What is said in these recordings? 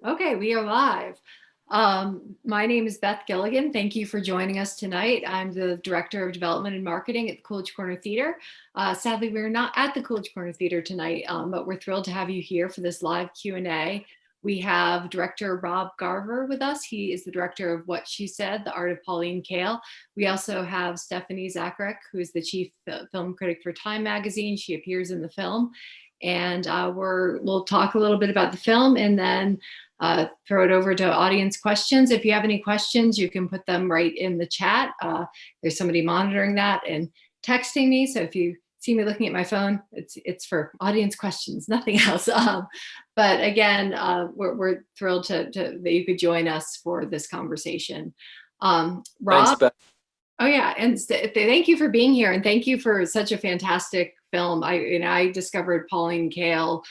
Okay, we are live. My name is Beth Gilligan. Thank you for joining us tonight. I'm the Director of Development and Marketing at the Coolidge Corner Theatre. Sadly, we're not at the Coolidge Corner Theatre tonight, but we're thrilled to have you here for this live Q&A. We have Director Rob Garver with us. He is the director of What She Said, The Art of Pauline Kael. We also have Stephanie Zacharek, who is the chief film critic for Time magazine. She appears in the film. And we'll talk a little bit about the film and then throw it over to audience questions. If you have any questions, you can put them right in the chat. There's somebody monitoring that and texting me. So if you see me looking at my phone, it's for audience questions, nothing else. But again, we're thrilled that you could join us for this conversation. Thanks, Rob? Beth. Oh yeah, and thank you for being here, and thank you for such a fantastic film. I discovered Pauline Kael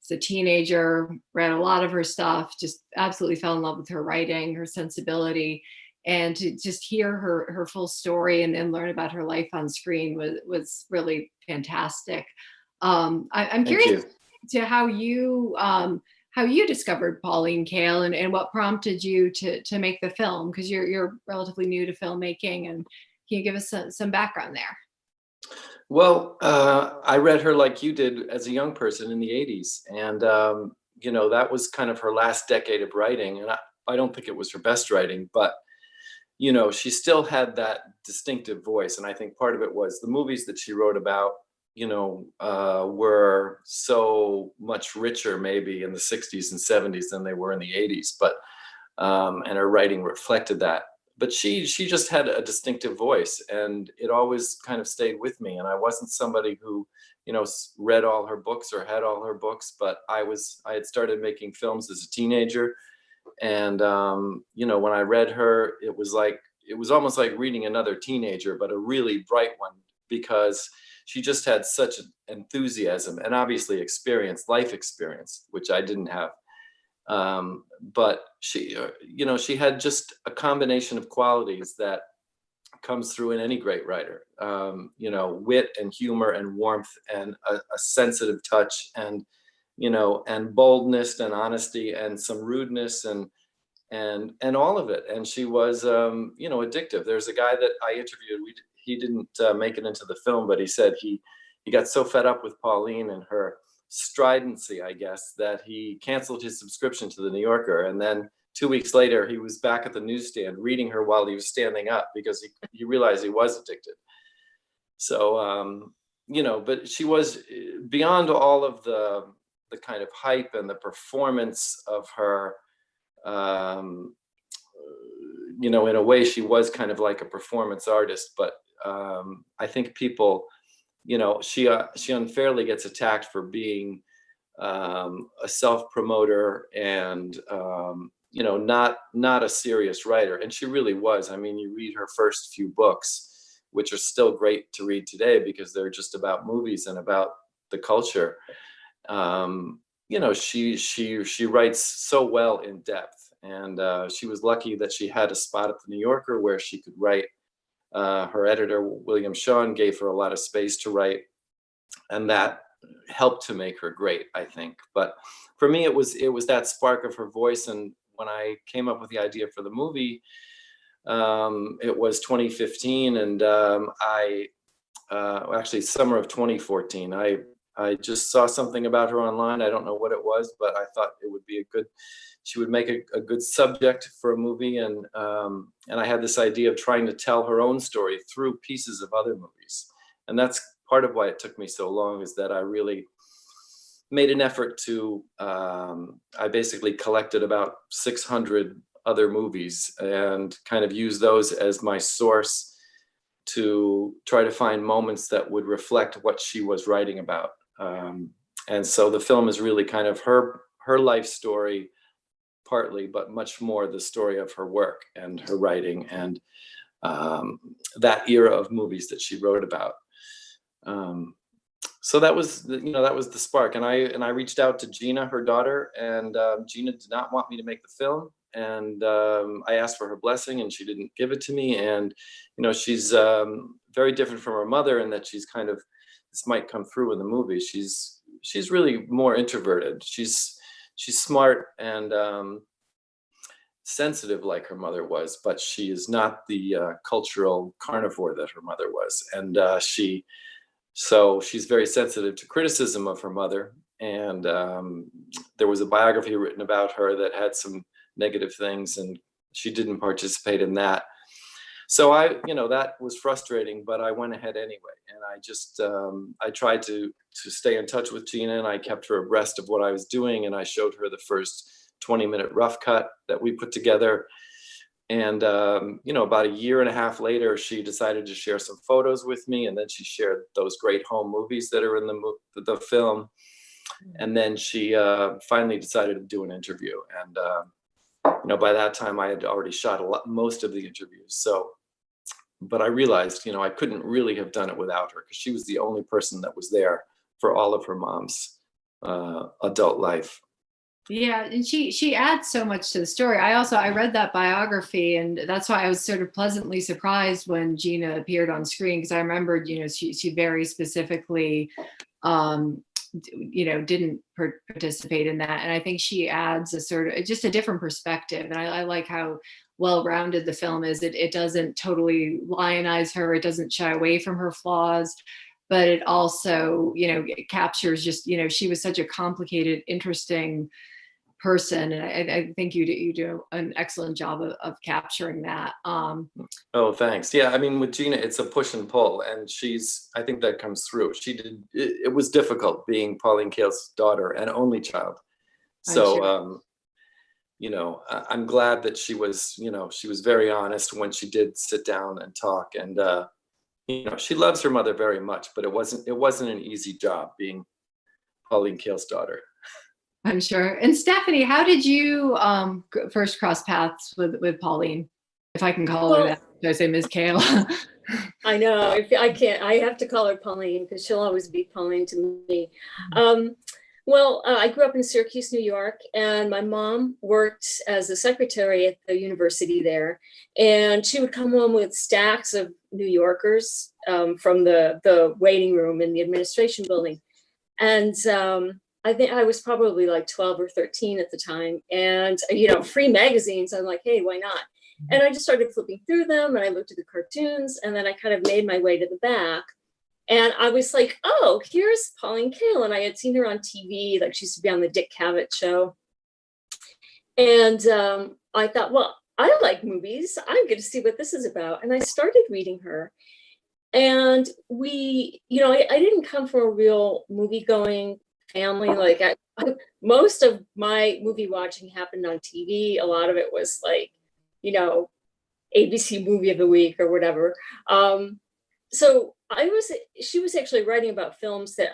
as a teenager, read a lot of her stuff, just absolutely fell in love with her writing, her sensibility, and to just hear her full story and learn about her life on screen was really fantastic. I'm Thank curious you. to how you discovered Pauline Kael and what prompted you to make the film, because you're relatively new to filmmaking, and can you give us some background there? Well, I read her like you did as a young person in the 80s. And, that was kind of her last decade of writing. And I don't think it was her best writing, but, she still had that distinctive voice. And I think part of it was the movies that she wrote about, were so much richer maybe in the 60s and 70s than they were in the 80s. But, and her writing reflected that. But she just had a distinctive voice, and it always kind of stayed with me. And I wasn't somebody who, read all her books or had all her books, but I had started making films as a teenager. And, when I read her, it was almost like reading another teenager, but a really bright one, because she just had such enthusiasm and obviously life experience, which I didn't have. But she had just a combination of qualities that comes through in any great writer. Wit and humor and warmth and a sensitive touch, and and boldness and honesty and some rudeness and all of it. And she was addictive. There's a guy that I interviewed. He didn't make it into the film, but he said he got so fed up with Pauline and her stridency, I guess, that he canceled his subscription to the New Yorker. And then 2 weeks later, he was back at the newsstand reading her while he was standing up, because he realized he was addicted. So, but she was beyond all of the kind of hype and the performance of her. In a way, she was kind of like a performance artist, but I think people, she unfairly gets attacked for being a self-promoter and not a serious writer. And she really was. I mean, you read her first few books, which are still great to read today because they're just about movies and about the culture. She writes so well in depth, and she was lucky that she had a spot at the New Yorker where she could write. Her editor, William Shawn, gave her a lot of space to write, and that helped to make her great, I think. But for me, it was that spark of her voice. And when I came up with the idea for the movie, it was 2015, and actually summer of 2014. I just saw something about her online. I don't know what it was, but I thought it would be she would make a good subject for a movie. And I had this idea of trying to tell her own story through pieces of other movies. And that's part of why it took me so long, is that I really made an effort to, I basically collected about 600 other movies and kind of used those as my source to try to find moments that would reflect what she was writing about. And so the film is really kind of her life story, partly, but much more the story of her work and her writing and that era of movies that she wrote about. So that was the spark. And I reached out to Gina, her daughter, and Gina did not want me to make the film. And I asked for her blessing, and she didn't give it to me. And she's very different from her mother in that she's kind of, this might come through in the movie, she's really more introverted. She's she's smart and sensitive like her mother was, but she is not the cultural carnivore that her mother was. And so she's very sensitive to criticism of her mother. And there was a biography written about her that had some negative things, and she didn't participate in that. So that was frustrating, but I went ahead anyway. And I just, I tried to stay in touch with Gina, and I kept her abreast of what I was doing. And I showed her the first 20-minute rough cut that we put together. And, about a year and a half later, she decided to share some photos with me. And then she shared those great home movies that are in the film. And then she finally decided to do an interview. And, by that time I had already shot most of the interviews. So, but I realized, I couldn't really have done it without her, because she was the only person that was there for all of her mom's adult life. Yeah, and she adds so much to the story. I read that biography, and that's why I was sort of pleasantly surprised when Gina appeared on screen, because I remembered, she very specifically, didn't participate in that, and I think she adds a sort of just a different perspective. And I like how well-rounded the film is. It doesn't totally lionize her. It doesn't shy away from her flaws, but it also, it captures just, she was such a complicated, interesting person, and I think you do an excellent job of capturing that. Oh, thanks. Yeah, I mean, with Gina, it's a push and pull, and I think that comes through. It was difficult being Pauline Kael's daughter and only child. So, I'm glad that she was very honest when she did sit down and talk. And she loves her mother very much, but it wasn't an easy job being Pauline Kael's daughter. I'm sure. And Stephanie, how did you first cross paths with Pauline, if I can call her that? Did I say Ms. Kael? I know. I can't. I have to call her Pauline, because she'll always be Pauline to me. I grew up in Syracuse, New York, and my mom worked as a secretary at the university there. And she would come home with stacks of New Yorkers from the waiting room in the administration building. And I think I was probably like 12 or 13 at the time. And, free magazines, I'm like, hey, why not? And I just started flipping through them, and I looked at the cartoons, and then I kind of made my way to the back. And I was like, oh, here's Pauline Kael. And I had seen her on TV, like she used to be on the Dick Cavett show. And I thought, well, I like movies. I'm going to see what this is about. And I started reading her. And I didn't come from a real movie going family. Like most of my movie watching happened on TV. A lot of it was like, ABC movie of the week or whatever. So she was actually writing about films that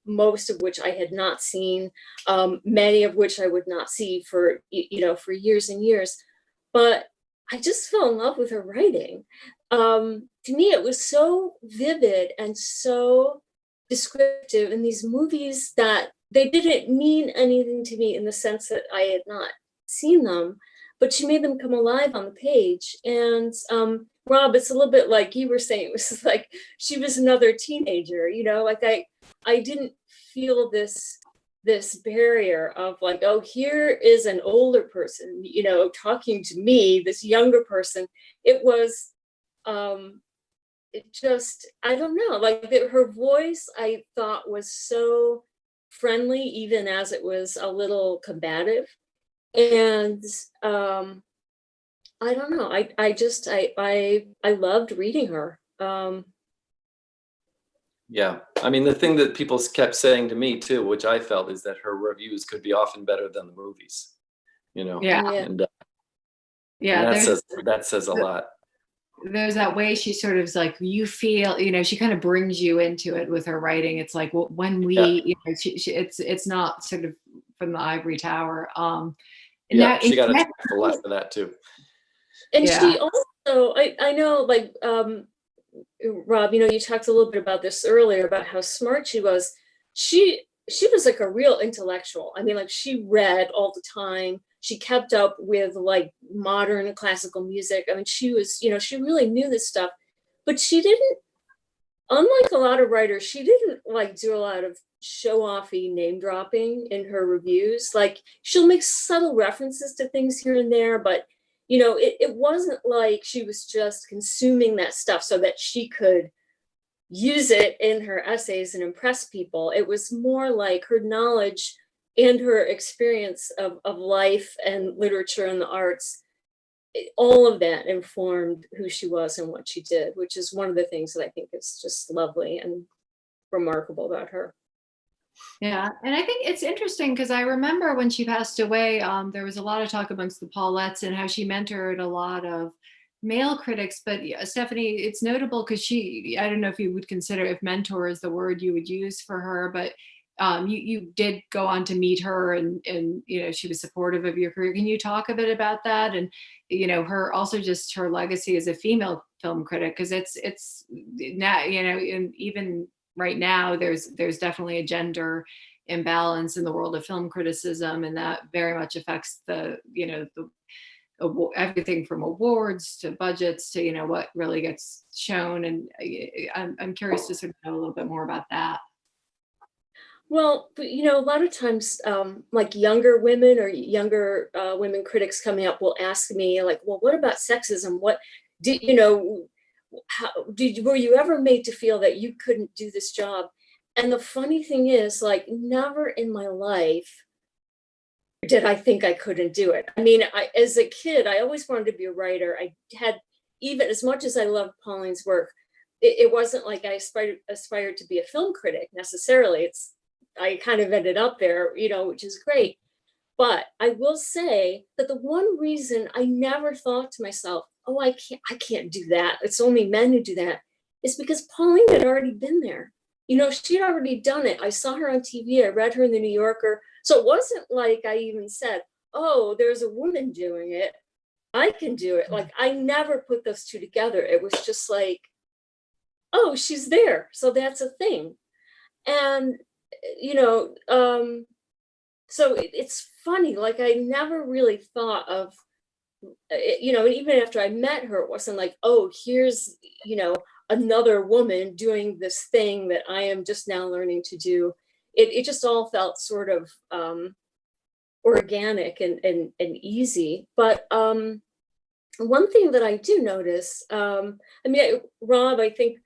most of which I had not seen, many of which I would not see for years and years. But I just fell in love with her writing. To me, it was so vivid and so descriptive in these movies that they didn't mean anything to me in the sense that I had not seen them, but she made them come alive on the page. And Rob, it's a little bit like you were saying, it was like she was another teenager, like I didn't feel this barrier of like, oh, here is an older person, talking to me, this younger person. It was I don't know, like her voice I thought was so friendly, even as it was a little combative. And I don't know, I loved reading her. Yeah, I mean, the thing that people kept saying to me too, which I felt, is that her reviews could be often better than the movies, Yeah. And Yeah, that says a lot. There's that way she sort of is like, you feel, she kind of brings you into it with her writing. It's like, well, when we, it's not sort of from the ivory tower. She got a lot for that too. And she also, I know, like, Rob, you talked a little bit about this earlier, about how smart she was. She was like a real intellectual. I mean, like, she read all the time. She kept up with like modern classical music. I mean, she was, she really knew this stuff, but she didn't, unlike a lot of writers, she didn't like do a lot of show-offy name dropping in her reviews. Like, she'll make subtle references to things here and there, but it wasn't like she was just consuming that stuff so that she could use it in her essays and impress people. It was more like her knowledge and her experience of life and literature and the arts. All of that informed who she was and what she did, which is one of the things that I think is just lovely and remarkable about her. Yeah, and I think it's interesting because I remember when she passed away, there was a lot of talk amongst the Paulettes and how she mentored a lot of male critics. But Stephanie, it's notable because I don't know if you would consider if mentor is the word you would use for her, but you did go on to meet her and she was supportive of your career. Can you talk a bit about that? And her also just her legacy as a female film critic, because it's now and even right now there's definitely a gender imbalance in the world of film criticism, and that very much affects everything from awards to budgets to what really gets shown. And I'm curious to sort of know a little bit more about that. Well, but, a lot of times, like younger women or younger women critics coming up will ask me, like, well, what about sexism? What did were you ever made to feel that you couldn't do this job? And the funny thing is, like, never in my life did I think I couldn't do it. I mean, as a kid, I always wanted to be a writer. I had, even as much as I loved Pauline's work, it wasn't like I aspired to be a film critic necessarily. I kind of ended up there, which is great. But I will say that the one reason I never thought to myself, oh, I can't do that, it's only men who do that, is because Pauline had already been there. She'd already done it. I saw her on TV. I read her in the New Yorker. So it wasn't like I even said, oh, there's a woman doing it, I can do it. Like, I never put those two together. It was just like, oh, she's there, so that's a thing. And so it's funny, like, I never really thought of, even after I met her, it wasn't like, oh, here's, another woman doing this thing that I am just now learning to do. It just all felt sort of organic and easy. But one thing that I do notice, Rob, I think,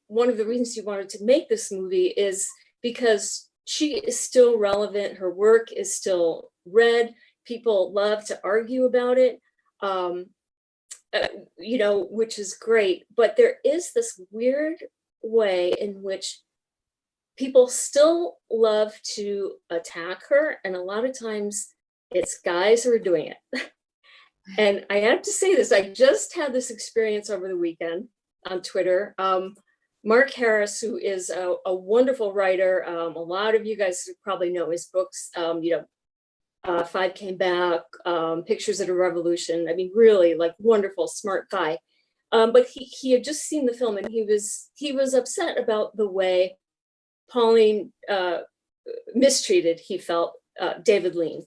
one of the reasons you wanted to make this movie is because she is still relevant. Her work is still read. People love to argue about it, which is great. But there is this weird way in which people still love to attack her. And a lot of times it's guys who are doing it. And I have to say this, I just had this experience over the weekend on Twitter. Mark Harris, who is a wonderful writer, a lot of you guys probably know his books, Five Came Back, Pictures of a Revolution. I mean, really, like, wonderful, smart guy. But he had just seen the film, and he was upset about the way Pauline mistreated, he felt, David Lean.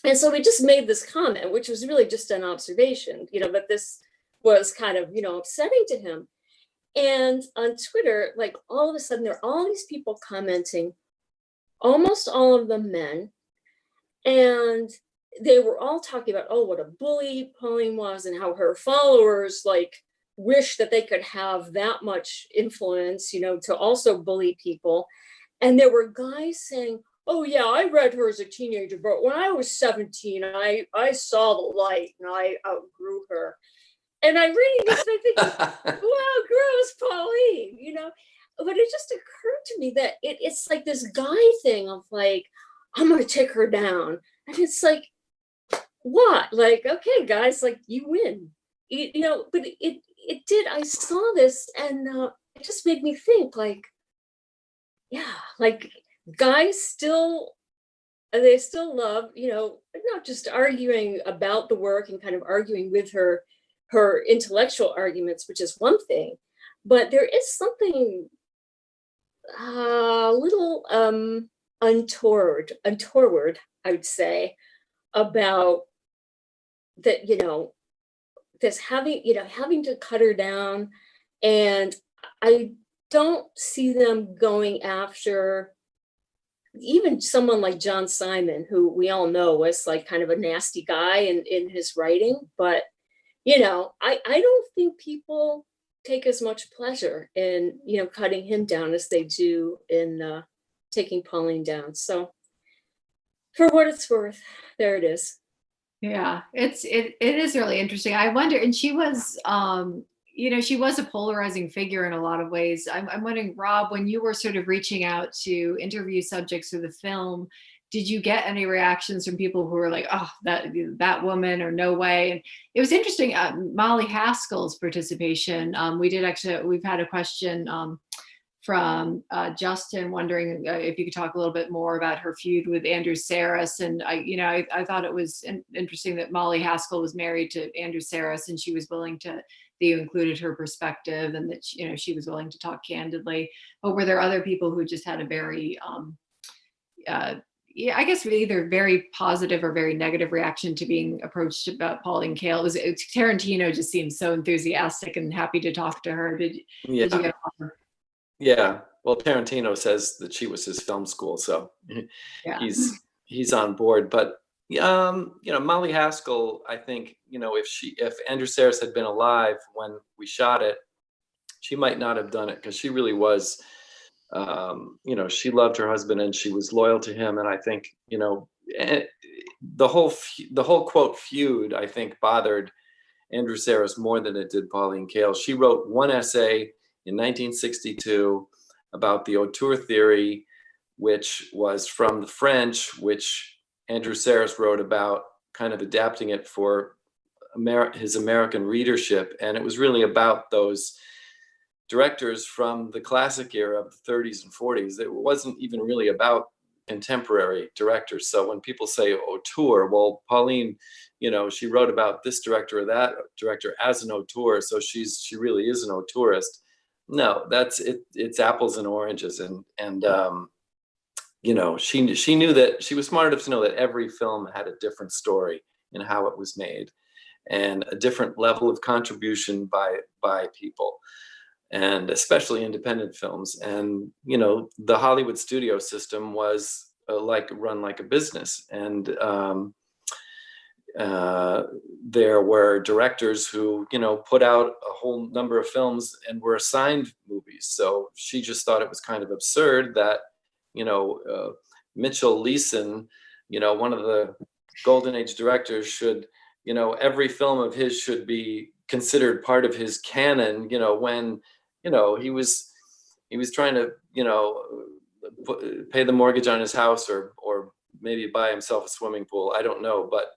And so he just made this comment, which was really just an observation, that this was kind of, upsetting to him. And on Twitter, like, all of a sudden, there are all these people commenting, almost all of them men. And they were all talking about, oh, what a bully Pauline was, and how her followers, like, wish that they could have that much influence, to also bully people. And there were guys saying, oh, yeah, I read her as a teenager, but when I was 17, I saw the light and I outgrew her. And I'm reading this and I think, wow, gross, Pauline, But it just occurred to me that it's like this guy thing of, like, I'm going to take her down. And it's like, what? Like, okay, guys, like, you win. But it did. I saw this and it just made me think, like, yeah, like, guys they still love, not just arguing about the work and kind of arguing with her intellectual arguments, which is one thing, but there is something a little untoward, I would say, about that, this having to cut her down. And I don't see them going after even someone like John Simon, who we all know was like kind of a nasty guy in his writing. But, you know, I don't think people take as much pleasure in, you know, cutting him down as they do in taking Pauline down. So for what it's worth, there it is. Yeah, it is really interesting. I wonder, and she was, you know, she was a polarizing figure in a lot of ways. I'm wondering, Rob, when you were sort of reaching out to interview subjects for the film, did you get any reactions from people who were like, "Oh, that woman," or "No way"? And it was interesting. Molly Haskell's participation. We've had a question. From Justin, wondering if you could talk a little bit more about her feud with Andrew Sarris. And I thought it was interesting that Molly Haskell was married to Andrew Sarris, and she was willing to, that you included her perspective, and that she was willing to talk candidly. But were there other people who just had a very, yeah, I guess either very positive or very negative reaction to being approached about Pauline Kael? Tarantino just seemed so enthusiastic and happy to talk to her. Did you get? Yeah, well, Tarantino says that she was his film school, so Yeah. he's on board. But Molly Haskell, I think, if Andrew Sarris had been alive when we shot it, she might not have done it, because she really was, she loved her husband and she was loyal to him. And I think, the whole quote feud, I think, bothered Andrew Sarris more than it did Pauline Kael. She wrote one essay in 1962 about the Auteur Theory, which was from the French, which Andrew Sarris wrote about, kind of adapting it for his American readership. And it was really about those directors from the classic era of the 30s and 40s. It wasn't even really about contemporary directors. So when people say auteur, well, Pauline, she wrote about this director or that director as an auteur, so she really is an auteurist. No, that's it. It's apples and oranges, and she knew that, she was smart enough to know that every film had a different story in how it was made, and a different level of contribution by people, and especially independent films. And the Hollywood studio system was run like a business, and there were directors who, put out a whole number of films and were assigned movies. So she just thought it was kind of absurd that, Mitchell Leeson, one of the Golden Age directors, should, every film of his should be considered part of his canon, when, he was trying to, pay the mortgage on his house, or maybe buy himself a swimming pool. I don't know, but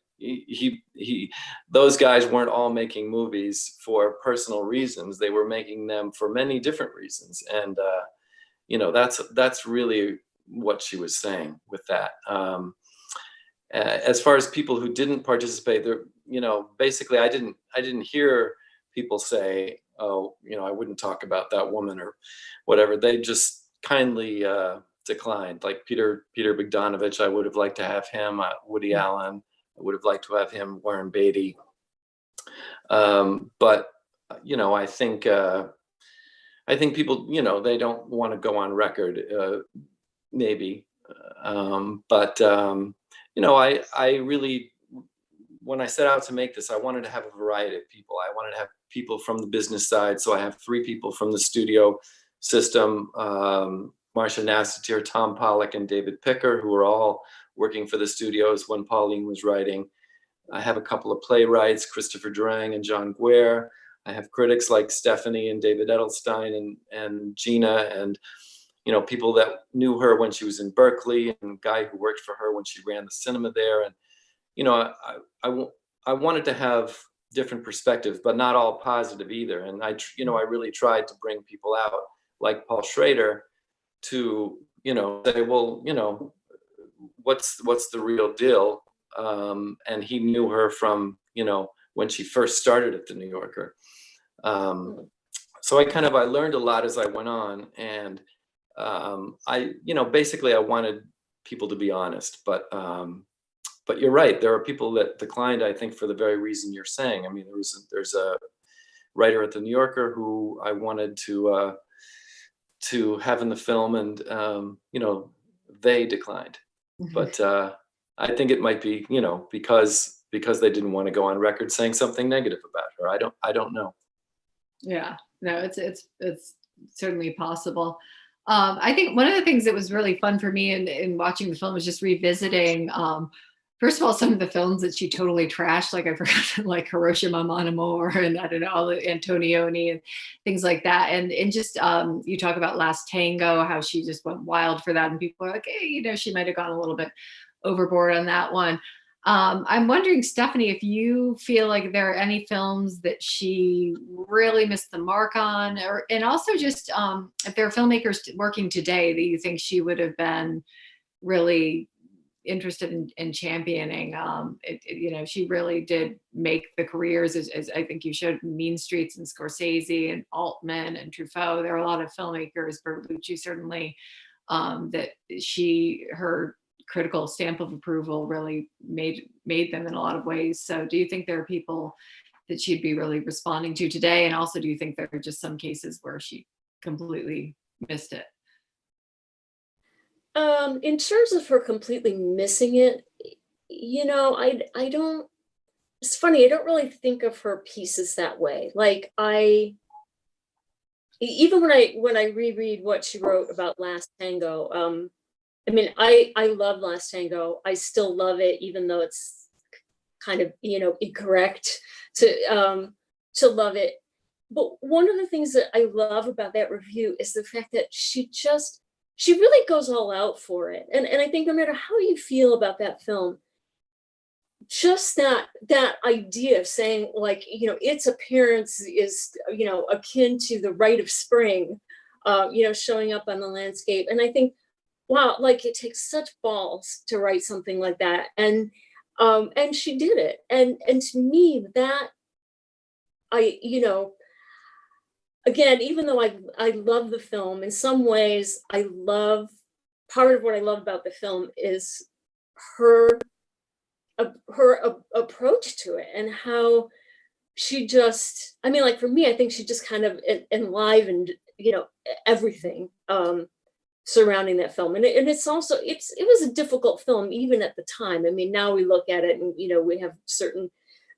those guys weren't all making movies for personal reasons. They were making them for many different reasons. And, that's really what she was saying with that. As far as people who didn't participate there, basically I didn't hear people say, "Oh, I wouldn't talk about that woman," or whatever. They just kindly declined. Like Peter Bogdanovich, I would have liked to have him. Woody Allen, I would have liked to have him. Warren Beatty. But I think people, they don't want to go on record, maybe. I really, when I set out to make this, I wanted to have a variety of people. I wanted to have people from the business side. So I have 3 people from the studio system, Marcia Nassatir, Tom Pollock, and David Picker, who were all working for the studios when Pauline was writing. I have a couple of playwrights, Christopher Durang and John Guare. I have critics like Stephanie and David Edelstein and Gina, and people that knew her when she was in Berkeley, and a guy who worked for her when she ran the cinema there. And I wanted to have different perspectives, but not all positive either. And I really tried to bring people out like Paul Schrader to say, well, what's the real deal? And he knew her from when she first started at the New Yorker. So I learned a lot as I went on, and basically I wanted people to be honest, but you're right. There are people that declined, I think, for the very reason you're saying. I mean, there's a writer at the New Yorker who I wanted to to have in the film, and you know, they declined. But I think it might be, you know, because they didn't want to go on record saying something negative about her. I don't know. Yeah, no, it's certainly possible. I think one of the things that was really fun for me in watching the film was just revisiting, first of all, some of the films that she totally trashed, like I forgot, like Hiroshima Mon Amour, and I don't know, all the Antonioni and things like that. And just you talk about Last Tango, how she just went wild for that, and people are like, hey, you know, she might have gone a little bit overboard on that one. I'm wondering, Stephanie, if you feel like there are any films that she really missed the mark on, or and also just if there are filmmakers working today that you think she would have been really interested in championing. You know, she really did make the careers, as I think you showed, Mean Streets and Scorsese and Altman and Truffaut. There are a lot of filmmakers, Bertolucci certainly, that her critical stamp of approval really made them in a lot of ways. So do you think there are people that she'd be really responding to today? And also, do you think there are just some cases where she completely missed it? In terms of her completely missing it, you know, I don't, it's funny, I don't really think of her pieces that way. Like even when I reread what she wrote about Last Tango, I mean, I love Last Tango. I still love it, even though it's kind of, you know, incorrect to love it. But one of the things that I love about that review is the fact that she really goes all out for it. And I think no matter how you feel about that film, just that idea of saying, like, you know, its appearance is, you know, akin to the rite of spring, you know, showing up on the landscape. And I think, wow, like, it takes such balls to write something like that. And she did it. And to me, that you know, again, even though I love the film, in some ways, part of what I love about the film is her approach to it, and how she just, I mean, like, for me, I think she just kind of enlivened, you know, everything surrounding that film. And it's also, it was a difficult film even at the time. I mean, now we look at it and, you know, we have certain,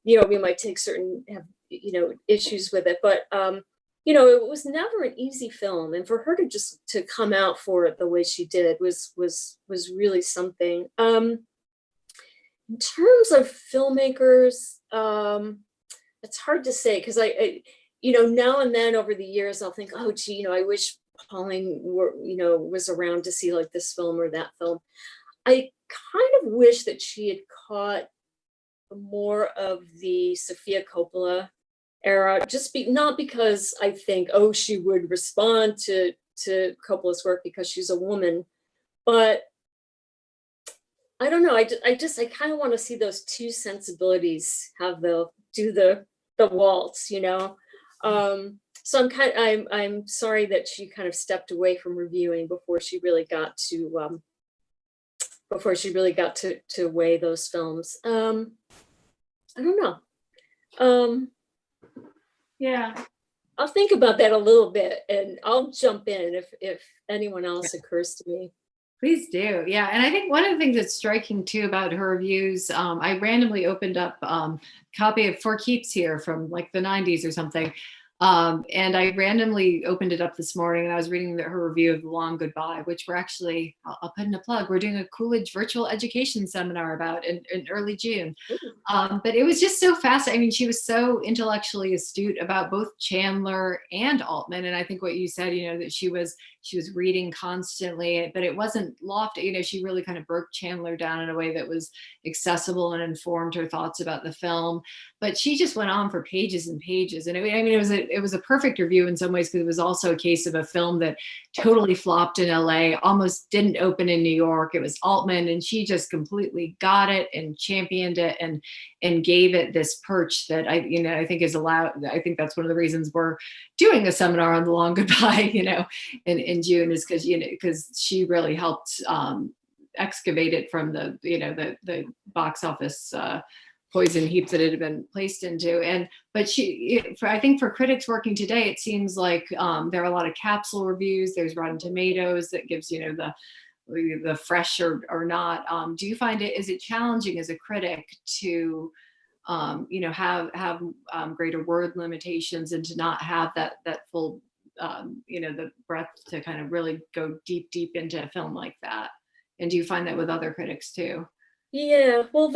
you know, we might have, you know, issues with it, but you know, it was never an easy film, and for her to come out for it the way she did was really something. In terms of filmmakers, it's hard to say, because I, you know, now and then over the years I'll think, oh gee, you know, I wish Pauline was around to see like this film or that film. I kind of wish that she had caught more of the Sofia Coppola era, not because I think, oh, she would respond to Coppola's work because she's a woman, but I don't know. I kind of want to see those two sensibilities do the waltz, you know. So I'm sorry that she kind of stepped away from reviewing before she really got to weigh those films. I don't know. Yeah, I'll think about that a little bit, and I'll jump in if anyone else occurs to me. please do. Yeah. And I think one of the things that's striking too about her reviews, I randomly opened up a copy of For Keeps here from like the 90s or something. And I randomly opened it up this morning, and I was reading her review of The Long Goodbye, which we're actually, I'll put in a plug, we're doing a Coolidge virtual education seminar about in early June. But it was just so fascinating. I mean, she was so intellectually astute about both Chandler and Altman. And I think what you said, you know, that she was reading constantly, but it wasn't lofty. You know, she really kind of broke Chandler down in a way that was accessible and informed her thoughts about the film. But she just went on for pages and pages. And it was a perfect review in some ways, because it was also a case of a film that totally flopped in LA, almost didn't open in New York. It was Altman, and she just completely got it and championed it and gave it this perch that I think is allowed. I think that's one of the reasons we're doing a seminar on The Long Goodbye, you know, in June, is because she really helped excavate it from the box office poison heap that it had been placed into. But I think for critics working today, it seems like there are a lot of capsule reviews. There's Rotten Tomatoes that gives, the fresh or not. Do you find is it challenging as a critic to have greater word limitations and to not have that full the breadth to kind of really go deep into a film like that? And do you find that with other critics too? Yeah, well,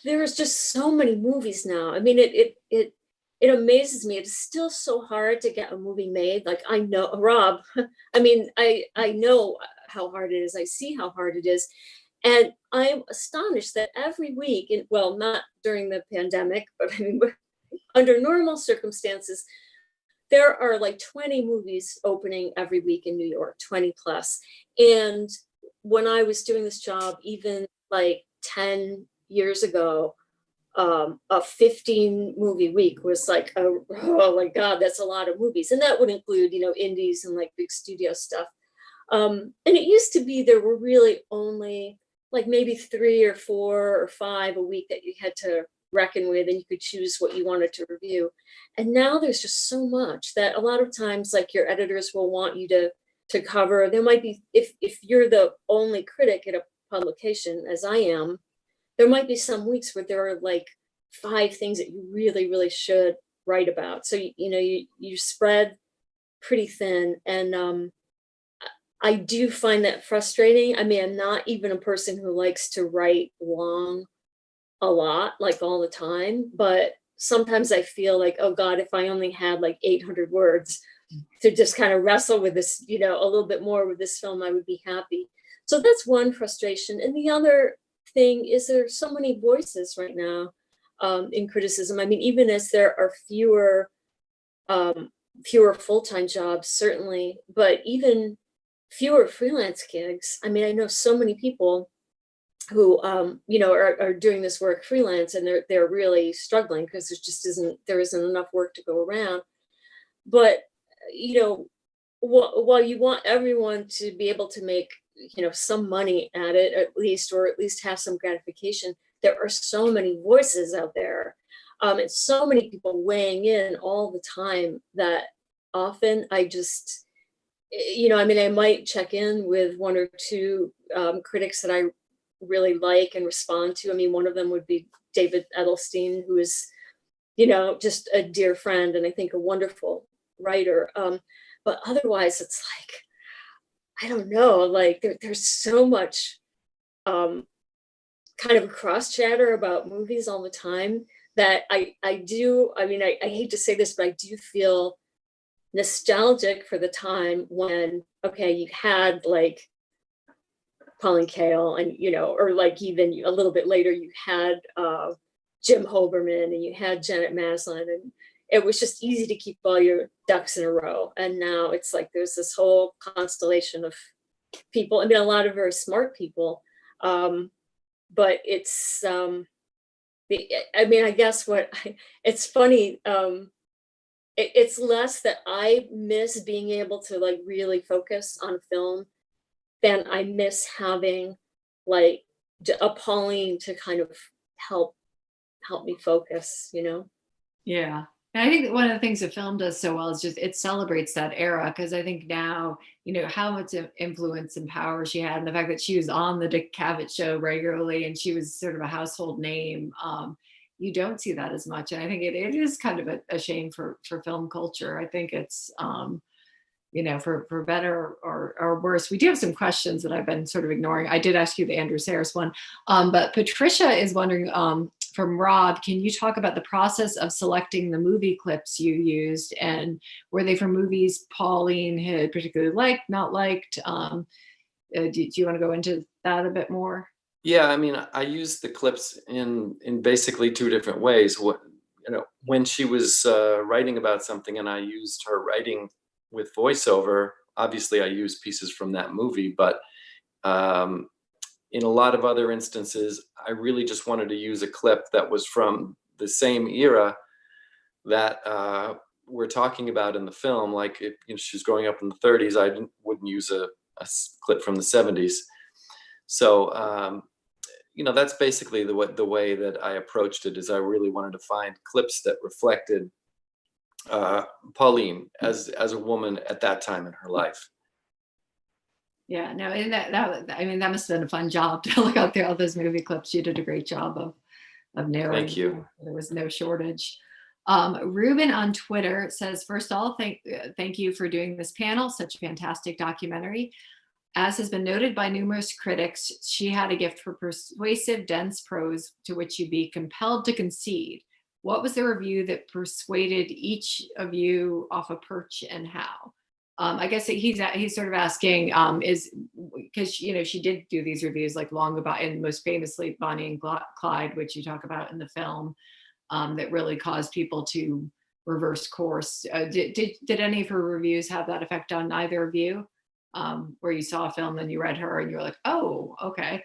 there's just so many movies now. I mean, it amazes me. It's still so hard to get a movie made. Like, I know, Rob, I mean, I know how hard it is. I see how hard it is. And I'm astonished that every week, well, not during the pandemic, but I mean, under normal circumstances, there are like 20 movies opening every week in New York, 20 plus. And when I was doing this job, even like 10 years ago, a 15 movie week was like, oh my God, that's a lot of movies. And that would include, indies and like big studio stuff. And it used to be there were really only like maybe 3 or 4 or 5 a week that you had to reckon with, and you could choose what you wanted to review. And now there's just so much that a lot of times, like, your editors will want you to cover. There might be, if you're the only critic at a publication, as I am, there might be some weeks where there are like 5 things that you really, really should write about. So, you spread pretty thin. And I do find that frustrating. I mean, I'm not even a person who likes to write long a lot, like all the time, but sometimes I feel like, oh God, if I only had like 800 words to just kind of wrestle with this, a little bit more with this film, I would be happy. So that's one frustration. And the other thing is there's so many voices right now in criticism. I mean, even as there are fewer full-time jobs, certainly, but even fewer freelance gigs. I mean, I know so many people who are doing this work freelance, and they're really struggling because there isn't enough work to go around. But while you want everyone to be able to make some money at it, or at least have some gratification, there are so many voices out there, and so many people weighing in all the time that often I just I might check in with 1 or 2 critics that I really like and respond to. I mean, one of them would be David Edelstein, who is, just a dear friend and I think a wonderful writer. But otherwise, it's like, I don't know, like there's so much kind of cross chatter about movies all the time that I hate to say this, but I do feel nostalgic for the time when, okay, you had like Pauline Kael and, or like even a little bit later, you had Jim Hoberman and you had Janet Maslin, and it was just easy to keep all your ducks in a row. And now it's like there's this whole constellation of people. I mean, a lot of very smart people, but it's, I guess it's funny. It's less that I miss being able to like really focus on film than I miss having like a Pauline to kind of help me focus, Yeah. And I think that one of the things that film does so well is just it celebrates that era, because I think now, how much influence and power she had, and the fact that she was on the Dick Cavett show regularly and she was sort of a household name. You don't see that as much. And I think it is kind of a shame for film culture. I think it's, for better or worse. We do have some questions that I've been sort of ignoring. I did ask you the Andrew Sayers one, but Patricia is wondering, from Rob, can you talk about the process of selecting the movie clips you used, and were they from movies Pauline had particularly liked, not liked? Do you want to go into that a bit more? Yeah, I mean, I used the clips in basically 2 different ways. When she was writing about something and I used her writing with voiceover, obviously I used pieces from that movie, but in a lot of other instances, I really just wanted to use a clip that was from the same era that we're talking about in the film. Like, if she's growing up in the 30s, wouldn't use a clip from the 70s. So, that's basically the way that I approached it. Is I really wanted to find clips that reflected Pauline as a woman at that time in her life. Yeah, no, and I mean, that must have been a fun job to look out there all those movie clips. You did a great job of narrating. Thank you. There was no shortage. Ruben on Twitter says, first of all, thank you for doing this panel. Such a fantastic documentary. As has been noted by numerous critics, she had a gift for persuasive, dense prose to which you'd be compelled to concede. What was the review that persuaded each of you off a perch, and how? I guess he's sort of asking, is because she did do these reviews like long about, and most famously Bonnie and Clyde, which you talk about in the film, that really caused people to reverse course. Did any of her reviews have that effect on either of you? Where you saw a film and you read her and you were like, oh, okay.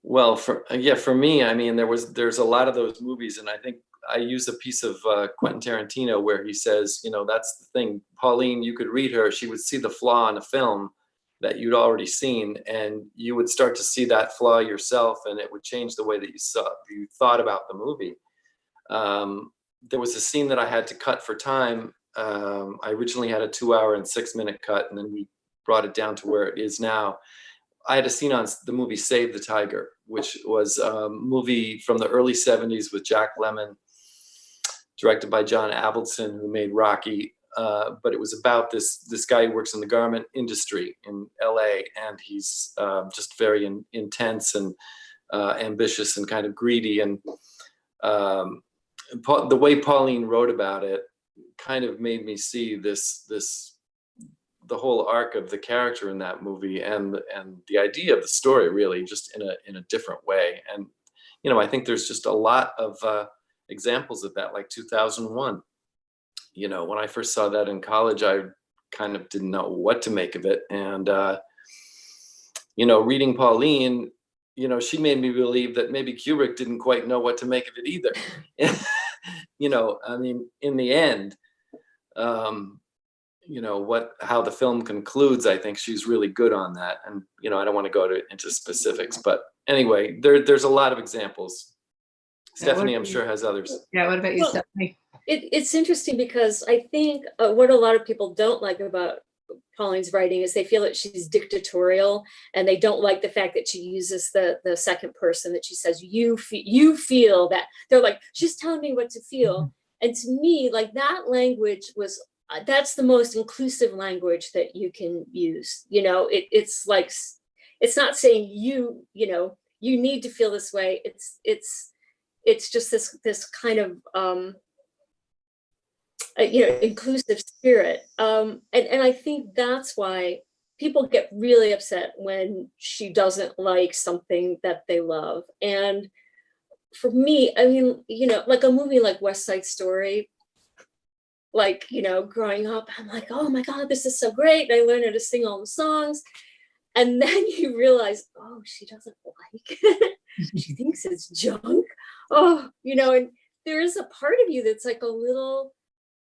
Well, for me, I mean, there's a lot of those movies, and I think I use a piece of Quentin Tarantino where he says, that's the thing, Pauline, you could read her, she would see the flaw in a film that you'd already seen, and you would start to see that flaw yourself, and it would change the way that you thought about the movie. There was a scene that I had to cut for time. I originally had a 2-hour and 6-minute cut, and then we brought it down to where it is now. I had a scene on the movie Save the Tiger, which was a movie from the early 70s with Jack Lemmon, directed by John Avildsen, who made Rocky. But it was about this guy who works in the garment industry in LA, and he's just very intense and ambitious and kind of greedy. And the way Pauline wrote about it kind of made me see the whole arc of the character in that movie and the idea of the story really just in a different way. And I think there's just a lot of examples of that, like 2001. When I first saw that in college, I kind of didn't know what to make of it. And reading Pauline, she made me believe that maybe Kubrick didn't quite know what to make of it either. I mean, in the end, how the film concludes, I think she's really good on that. And, I don't want to go into specifics, but anyway, there's a lot of examples. Stephanie, I'm sure, has others. Yeah, what about you, Stephanie? It's interesting because I think what a lot of people don't like about Pauline's writing is they feel that she's dictatorial, and they don't like the fact that she uses the second person, that she says, you feel that. They're like, she's telling me what to feel. Mm-hmm. And to me, like, that language was, that's the most inclusive language that you can use. It's like, it's not saying you need to feel this way. It's just this kind of, inclusive spirit. And I think that's why people get really upset when she doesn't like something that they love. And for me, I mean, like a movie like West Side Story, like, growing up, I'm like, oh my God, this is so great. I learned how to sing all the songs. And then you realize, oh, she doesn't like it. She thinks it's junk. Oh, and there is a part of you that's like a little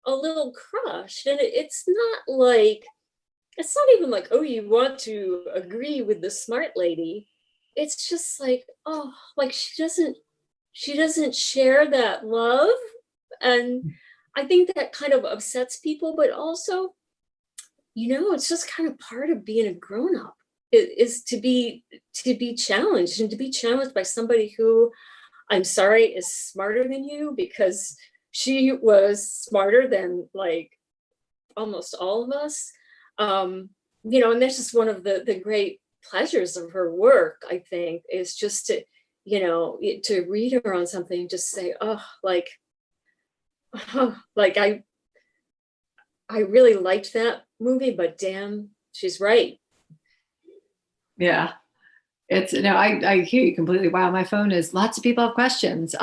crushed. And it's not even like, oh, you want to agree with the smart lady. It's just like, oh, like she doesn't share that love. And I think that kind of upsets people, but also, it's just kind of part of being a grown-up is to be challenged, and to be challenged by somebody who, I'm sorry, is smarter than you, because she was smarter than like almost all of us. And that's just one of the great pleasures of her work, I think, is just to, to read her on something and just say, oh, like I really liked that movie, but damn, she's right. Yeah. I hear you completely. Wow, my phone is, lots of people have questions.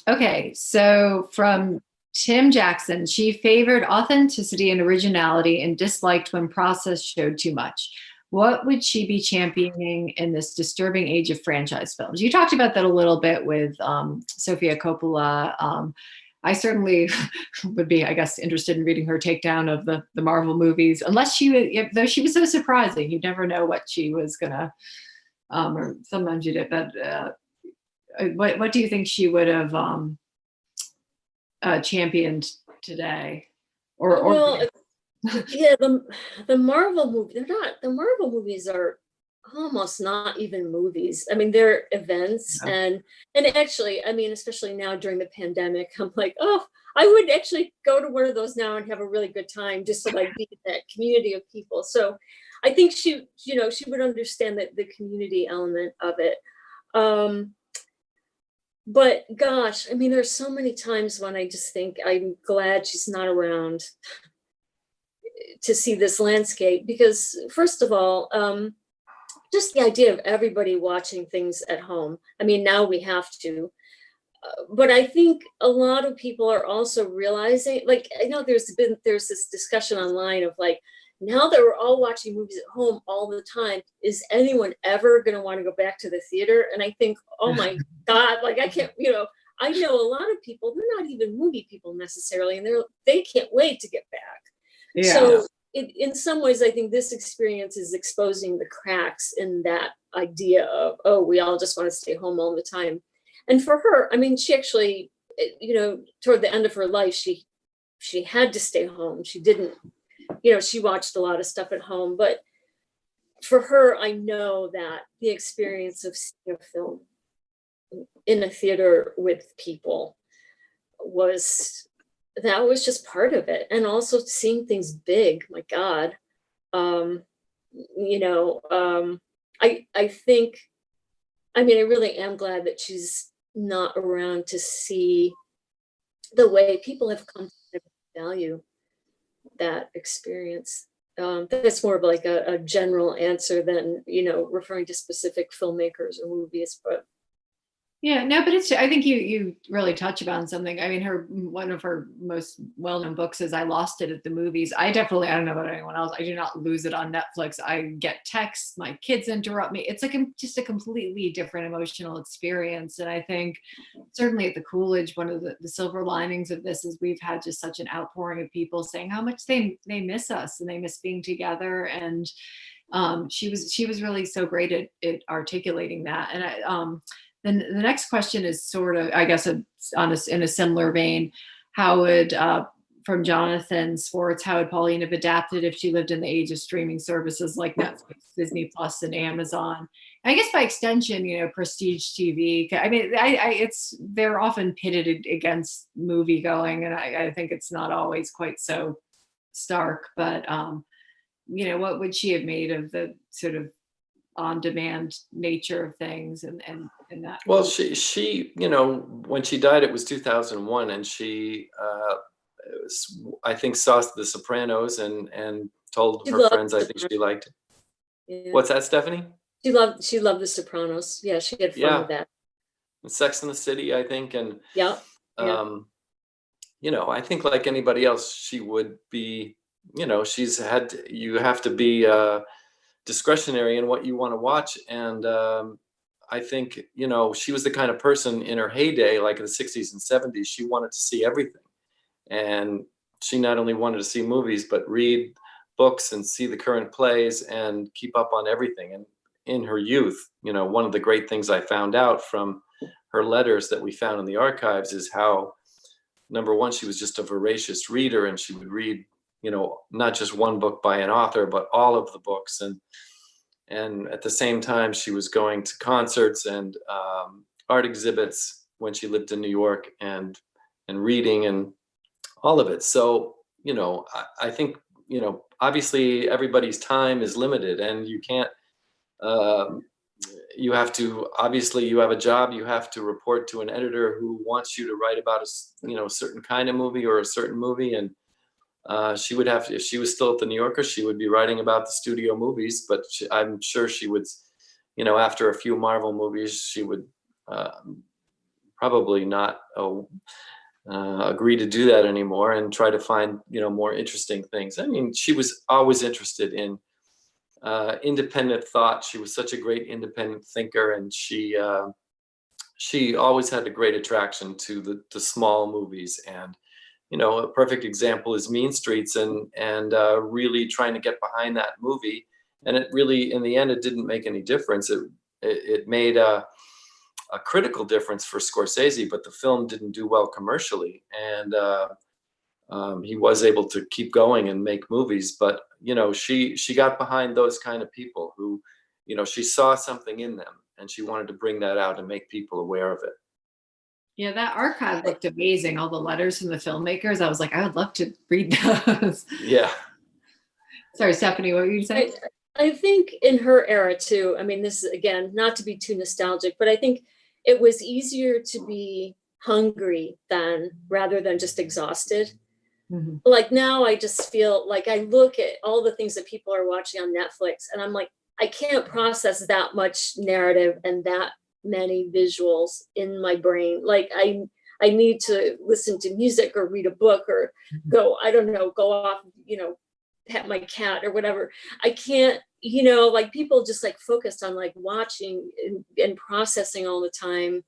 Okay, so from Tim Jackson, she favored authenticity and originality and disliked when process showed too much. What would she be championing in this disturbing age of franchise films? You talked about that a little bit with Sofia Coppola. I certainly would be, I guess, interested in reading her takedown of the Marvel movies, though she was so surprising. You never know what she was gonna or sometimes you did, but what do you think she would have championed today? Well, yeah, the Marvel movie, the Marvel movies are almost not even movies. I mean, they're events. Yeah. And actually, I mean, especially now during the pandemic, I'm like, oh, I would actually go to one of those now and have a really good time just to like be in that community of people. So I think she would understand that the community element of it. But gosh, I mean, there's so many times when I just think I'm glad she's not around to see this landscape, because first of all, just the idea of everybody watching things at home. I mean, now we have to, but I think a lot of people are also realizing, like, I know there's this discussion online of like, now that we're all watching movies at home all the time, is anyone ever going to want to go back to the theater? And I think, oh my God, like I can't, I know a lot of people, they're not even movie people necessarily, and they can't wait to get back. Yeah. So in some ways, I think this experience is exposing the cracks in that idea of, oh, we all just want to stay home all the time. And for her, I mean, she actually, toward the end of her life, she had to stay home. She didn't, she watched a lot of stuff at home. But for her, I know that the experience of seeing a film in a theater with people was just part of it. And also seeing things big, my God. I think, I mean, I really am glad that she's not around to see the way people have come to value that experience. That's more of like a general answer than, referring to specific filmmakers or movies, but Yeah, no, but I think you really touch upon something. I mean, one of her most well-known books is I Lost It at the Movies. I don't know about anyone else. I do not lose it on Netflix. I get texts, my kids interrupt me. It's like just a completely different emotional experience. And I think certainly at the Coolidge, one of the silver linings of this is we've had just such an outpouring of people saying how much they miss us and they miss being together. And she was really so great at articulating that. And then the next question is sort of, I guess, in a similar vein. How would, from Jonathan Swartz, how would Pauline have adapted if she lived in the age of streaming services like Netflix, Disney Plus, and Amazon? And I guess by extension, prestige TV. I mean, they're often pitted against movie going, and I think it's not always quite so stark. But what would she have made of the sort of on-demand nature of things and that? Well, she when she died, it was 2001, and she I think saw The Sopranos and told her friends I think she liked it. Yeah. What's that, Stephanie? She loved The Sopranos. Yeah, she had fun with that. And Sex and the City, I think, and yeah. I think like anybody else, she would be, you have to be discretionary in what you want to watch. And I think, she was the kind of person in her heyday, like in the 60s and 70s, she wanted to see everything. And she not only wanted to see movies, but read books and see the current plays and keep up on everything. And in her youth, one of the great things I found out from her letters that we found in the archives is how, number one, she was just a voracious reader, and she would read not just one book by an author, but all of the books. And at the same time, she was going to concerts and art exhibits when she lived in New York, and reading and all of it. So, I think, obviously everybody's time is limited, and you can't, you have to, obviously you have a job, you have to report to an editor who wants you to write about a certain kind of movie or a certain movie. And she would have to, if she was still at the New Yorker, she would be writing about the studio movies, but I'm sure she would, after a few Marvel movies, she would probably not agree to do that anymore and try to find, more interesting things. I mean, she was always interested in independent thought. She was such a great independent thinker, and she always had a great attraction to the small movies. And a perfect example is Mean Streets, and really trying to get behind that movie. And it really, in the end, it didn't make any difference. it made a critical difference for Scorsese, but the film didn't do well commercially, and he was able to keep going and make movies. But she got behind those kind of people who, she saw something in them, and she wanted to bring that out and make people aware of it. Yeah, that archive looked amazing. All the letters from the filmmakers. I was like, I would love to read those. Yeah. Sorry, Stephanie, what were you saying? I think in her era too, I mean, this is, again, not to be too nostalgic, but I think it was easier to be hungry rather than just exhausted. Mm-hmm. Like now I just feel like I look at all the things that people are watching on Netflix and I'm like, I can't process that much narrative and that many visuals in my brain. Like I need to listen to music or read a book or go, I don't know, go off, pet my cat or whatever. I can't, like people just like focused on like watching and processing all the time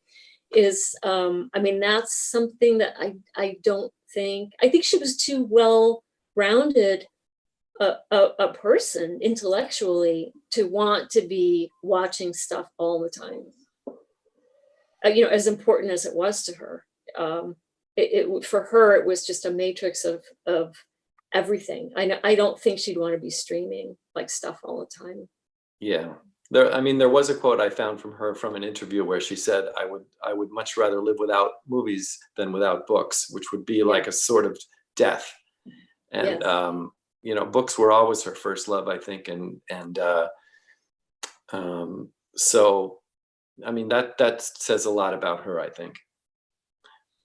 is, I mean, that's something that I think she was too well-rounded a person intellectually to want to be watching stuff all the time. As important as it was to her, for her, it was just a matrix of everything. I don't think she'd want to be streaming like stuff all the time. Yeah. There was a quote I found from her from an interview where she said, I would much rather live without movies than without books, which would be like a sort of death. And, yes. Books were always her first love, I think. So, I mean, that says a lot about her, I think.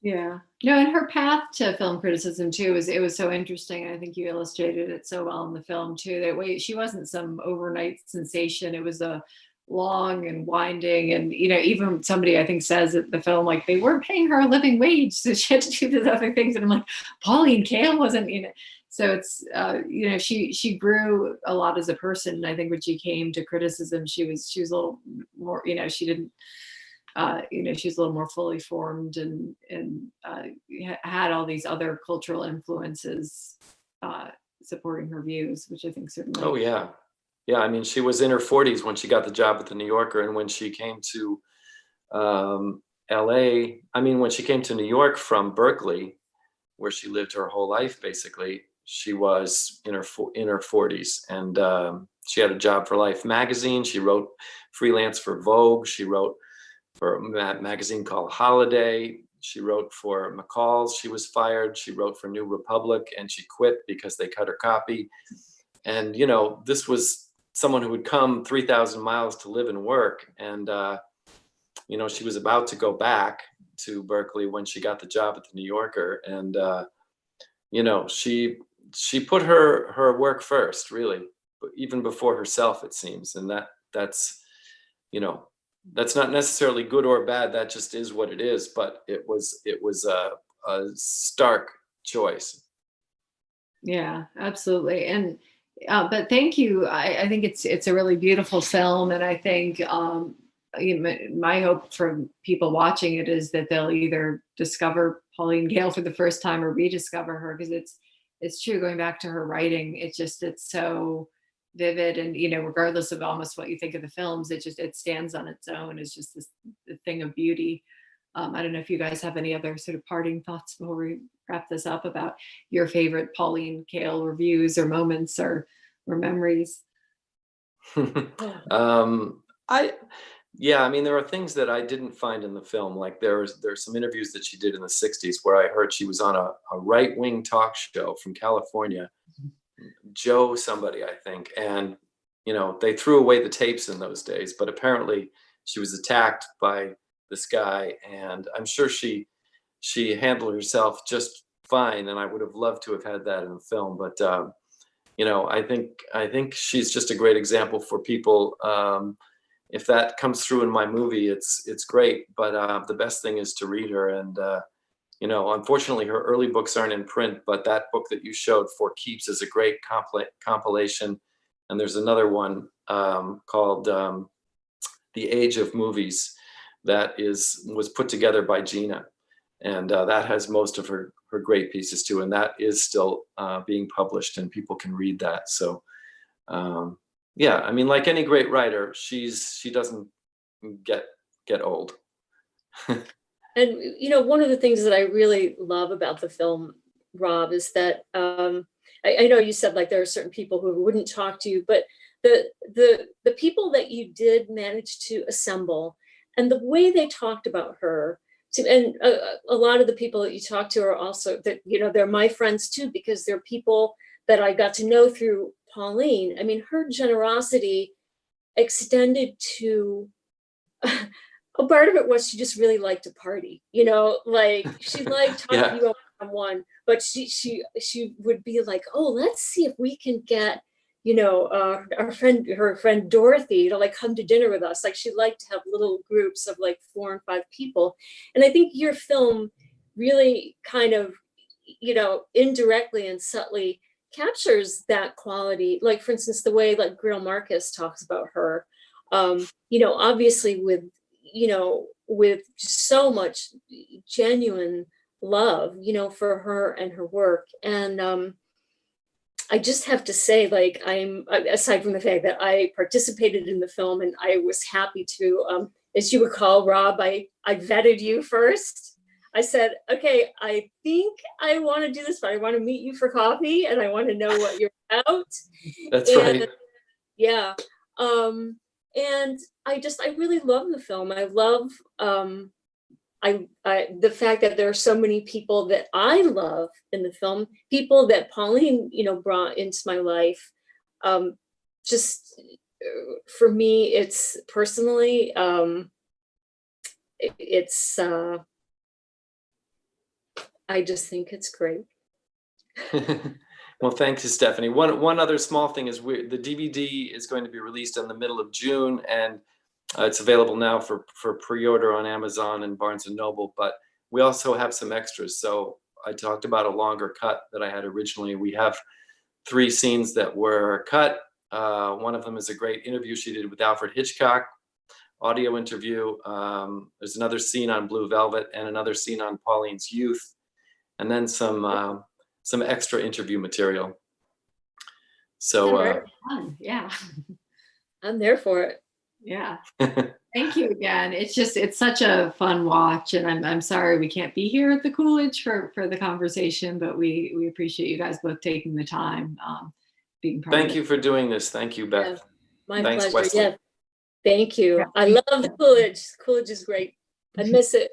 Yeah. No, and her path to film criticism too it was so interesting. I think you illustrated it so well in the film too. That she wasn't some overnight sensation. It was a long and winding, and even somebody I think says at the film like they weren't paying her a living wage, so she had to do these other things. And I'm like, Pauline Kael wasn't, So it's she grew a lot as a person. And I think when she came to criticism, she was a little more, she didn't. She's a little more fully formed and had all these other cultural influences supporting her views, which I think certainly. Oh yeah. Yeah. I mean, she was in her 40s when she got the job at the New Yorker. And when she came to when she came to New York from Berkeley, where she lived her whole life, basically, she was in her 40s. And she had a job for Life magazine. She wrote freelance for Vogue. She wrote for a magazine called Holiday. She wrote for McCall's. She was fired. She wrote for New Republic, and she quit because they cut her copy. And, this was someone who would come 3,000 miles to live and work. And, she was about to go back to Berkeley when she got the job at the New Yorker. And, she put her work first, really, but even before herself, it seems. And that's not necessarily good or bad. That just is what it is. But it was a stark choice. Yeah, absolutely. And but thank you. I think it's a really beautiful film, and I think my hope for people watching it is that they'll either discover Pauline Kael for the first time or rediscover her, because it's true. Going back to her writing, it's so vivid, and regardless of almost what you think of the films, it stands on its own. It's just this thing of beauty. I don't know if you guys have any other sort of parting thoughts before we wrap this up about your favorite Pauline Kael reviews or moments or memories. There are things that I didn't find in the film. Like there's some interviews that she did in the 60s where I heard she was on a right-wing talk show from California, Joe somebody, I think. And, they threw away the tapes in those days, but apparently she was attacked by this guy, and I'm sure she handled herself just fine. And I would have loved to have had that in the film, but, I think she's just a great example for people. If that comes through in my movie, it's great. But the best thing is to read her. And, unfortunately, her early books aren't in print, but that book that you showed, For Keeps, is a great compilation. And there's another one called The Age of Movies that was put together by Gina. And that has most of her great pieces too. And that is still being published, and people can read that. So, like any great writer, she doesn't get old. And, one of the things that I really love about the film, Rob, is that I know you said like there are certain people who wouldn't talk to you, but the people that you did manage to assemble and the way they talked about her, and a lot of the people that you talk to are also that, they're my friends too, because they're people that I got to know through Pauline. I mean, her generosity extended to a part of it was she just really liked to party, like she liked talking to you one-on-one, but she would be like, oh, let's see if we can get, her friend Dorothy to like come to dinner with us. Like she liked to have little groups of like 4 and 5 people. And I think your film really kind of, indirectly and subtly captures that quality. Like for instance, the way like Grill Marcus talks about her, obviously with so much genuine love, for her and her work. And I just have to say, like, aside from the fact that I participated in the film and I was happy to, as you recall, Rob, I vetted you first. I said, okay, I think I want to do this, but I want to meet you for coffee and I want to know what you're about. That's right. Yeah. And I really love the film. I love the fact that there are so many people that I love in the film, people that Pauline, brought into my life. Just for me, it's personally, I just think it's great. Well, thank you, Stephanie. One other small thing is the DVD is going to be released in the middle of June, and it's available now for pre-order on Amazon and Barnes and Noble. But we also have some extras. So I talked about a longer cut that I had originally. We have 3 scenes that were cut. One of them is a great interview she did with Alfred Hitchcock, audio interview. There's another scene on Blue Velvet and another scene on Pauline's youth, and then some extra interview material. So yeah, I'm there for it. Yeah. Thank you again. It's such a fun watch, and I'm sorry we can't be here at the Coolidge for the conversation, but we appreciate you guys both taking the time, being part of it. Thank you for doing this. Thank you, Beth. Yeah, my Thanks, pleasure. Wesley. Yeah. Thank you. Yeah. I love the Coolidge. Coolidge is great. I miss it.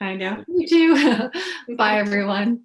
I know. Me too. Bye, everyone.